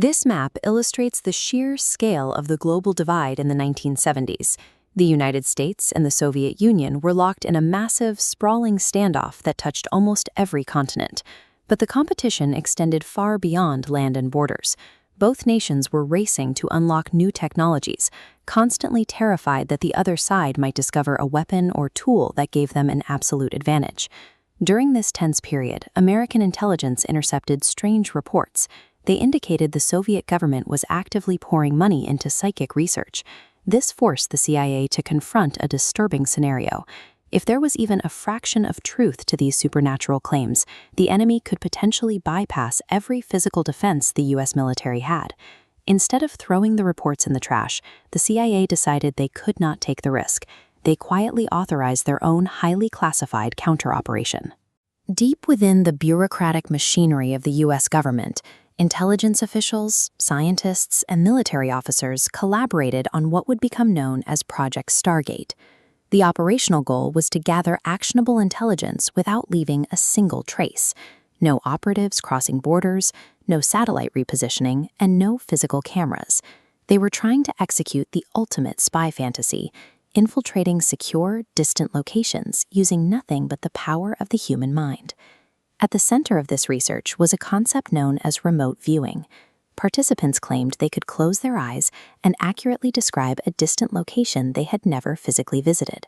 This map illustrates the sheer scale of the global divide in the 1970s. The United States and the Soviet Union were locked in a massive, sprawling standoff that touched almost every continent. But the competition extended far beyond land and borders. Both nations were racing to unlock new technologies, constantly terrified that the other side might discover a weapon or tool that gave them an absolute advantage. During this tense period, American intelligence intercepted strange reports. They indicated the Soviet government was actively pouring money into psychic research. This forced the CIA to confront a disturbing scenario. If there was even a fraction of truth to these supernatural claims, the enemy could potentially bypass every physical defense the U.S. military had. Instead of throwing the reports in the trash, the CIA decided they could not take the risk. They quietly authorized their own highly classified counter-operation. Deep within the bureaucratic machinery of the U.S. government, intelligence officials, scientists, and military officers collaborated on what would become known as Project Stargate. The operational goal was to gather actionable intelligence without leaving a single trace. No operatives crossing borders, no satellite repositioning, and no physical cameras. They were trying to execute the ultimate spy fantasy, infiltrating secure, distant locations using nothing but the power of the human mind. At the center of this research was a concept known as remote viewing. Participants claimed they could close their eyes and accurately describe a distant location they had never physically visited.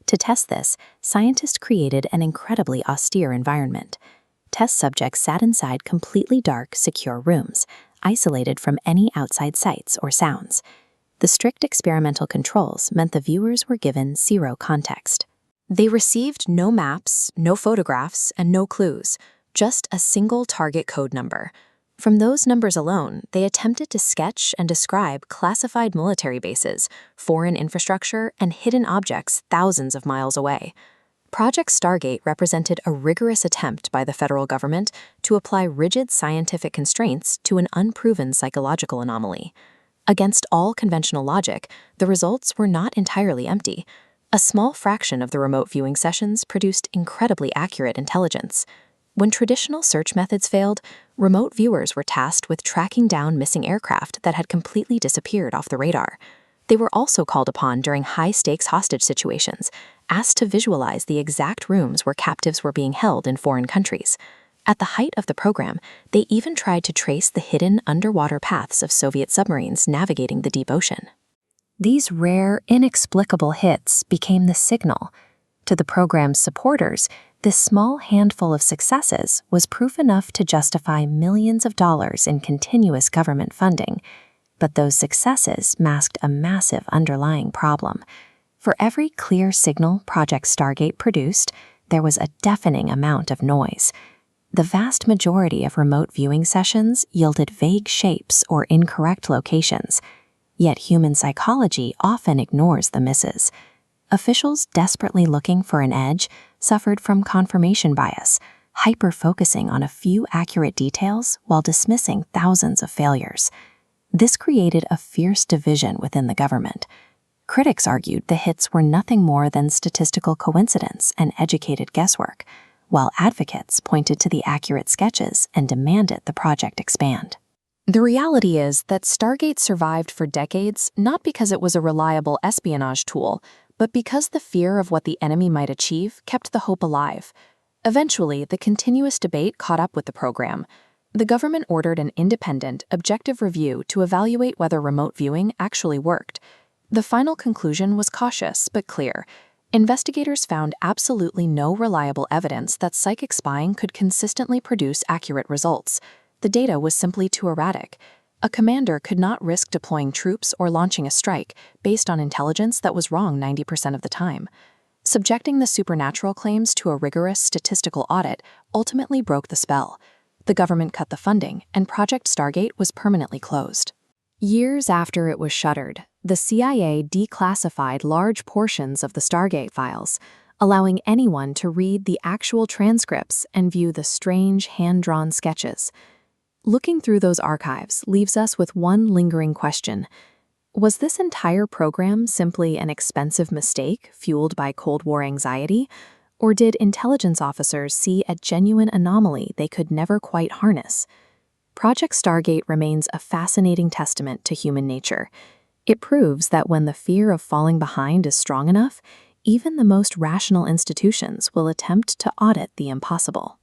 To test this, scientists created an incredibly austere environment. Test subjects sat inside completely dark, secure rooms, isolated from any outside sights or sounds. The strict experimental controls meant the viewers were given zero context. They received no maps, no photographs, and no clues, just a single target code number. From those numbers alone, they attempted to sketch and describe classified military bases, foreign infrastructure, and hidden objects thousands of miles away. Project Stargate represented a rigorous attempt by the federal government to apply rigid scientific constraints to an unproven psychological anomaly. Against all conventional logic, the results were not entirely empty. A small fraction of the remote viewing sessions produced incredibly accurate intelligence. When traditional search methods failed, remote viewers were tasked with tracking down missing aircraft that had completely disappeared off the radar. They were also called upon during high-stakes hostage situations, asked to visualize the exact rooms where captives were being held in foreign countries. At the height of the program, they even tried to trace the hidden underwater paths of Soviet submarines navigating the deep ocean. These rare, inexplicable hits became the signal. To the program's supporters, this small handful of successes was proof enough to justify millions of dollars in continuous government funding. But those successes masked a massive underlying problem. For every clear signal Project Stargate produced, there was a deafening amount of noise. The vast majority of remote viewing sessions yielded vague shapes or incorrect locations. Yet human psychology often ignores the misses. Officials desperately looking for an edge suffered from confirmation bias, hyper-focusing on a few accurate details while dismissing thousands of failures. This created a fierce division within the government. Critics argued the hits were nothing more than statistical coincidence and educated guesswork, while advocates pointed to the accurate sketches and demanded the project expand. The reality is that Stargate survived for decades not because it was a reliable espionage tool, but because the fear of what the enemy might achieve kept the hope alive. Eventually, the continuous debate caught up with the program. The government ordered an independent, objective review to evaluate whether remote viewing actually worked. The final conclusion was cautious but clear. Investigators found absolutely no reliable evidence that psychic spying could consistently produce accurate results. The data was simply too erratic. A commander could not risk deploying troops or launching a strike based on intelligence that was wrong 90% of the time. Subjecting the supernatural claims to a rigorous statistical audit ultimately broke the spell. The government cut the funding, and Project Stargate was permanently closed. Years after it was shuttered, the CIA declassified large portions of the Stargate files, allowing anyone to read the actual transcripts and view the strange hand-drawn sketches. Looking through those archives leaves us with one lingering question. Was this entire program simply an expensive mistake fueled by Cold War anxiety? Or did intelligence officers see a genuine anomaly they could never quite harness? Project Stargate remains a fascinating testament to human nature. It proves that when the fear of falling behind is strong enough, even the most rational institutions will attempt to audit the impossible.